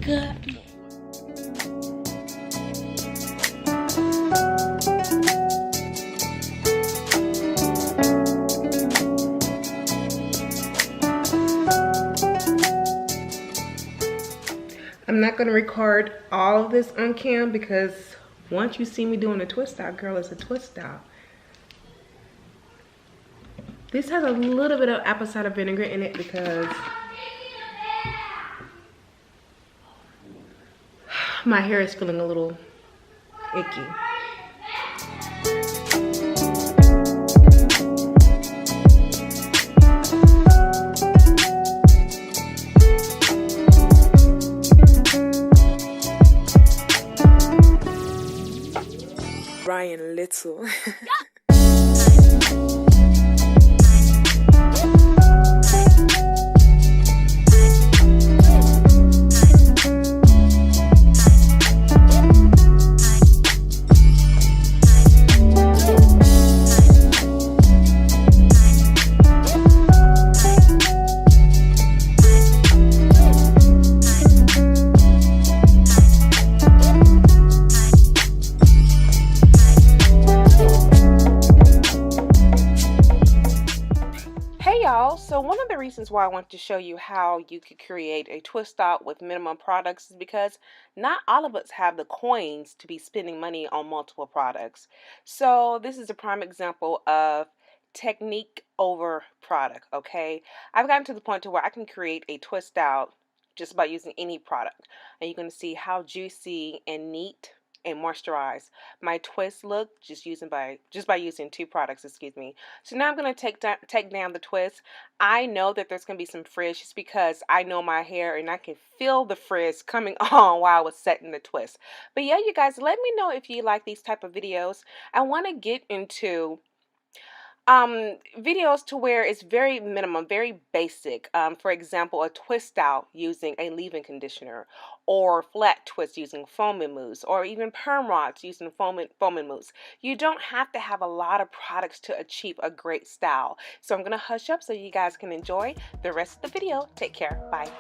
Good. I'm not going to record all of this on cam because once you see me doing a twist out, girl, it's a twist out. This has a little bit of apple cider vinegar in it because my hair is feeling a little icky. Ryan Little. So one of the reasons why I want to show you how you could create a twist out with minimum products is because not all of us have the coins to be spending money on multiple products. So this is a prime example of technique over product, okay? I've gotten to the point to where I can create a twist out just by using any product. And you're going to see how juicy and neat and moisturize my twist look just by using two products, excuse me. So now I'm going to take down the twist. I know that there's going to be some frizz just because I know my hair and I can feel the frizz coming on while I was setting the twist. But yeah, you guys, let me know if you like these type of videos. I want to get into videos to where it's very minimum, very basic. For example, a twist out using a leave-in conditioner, or flat twist using foaming mousse, or even perm rods using foaming mousse. You don't have to have a lot of products to achieve a great style. So I'm gonna hush up so you guys can enjoy the rest of the video. Take care. Bye.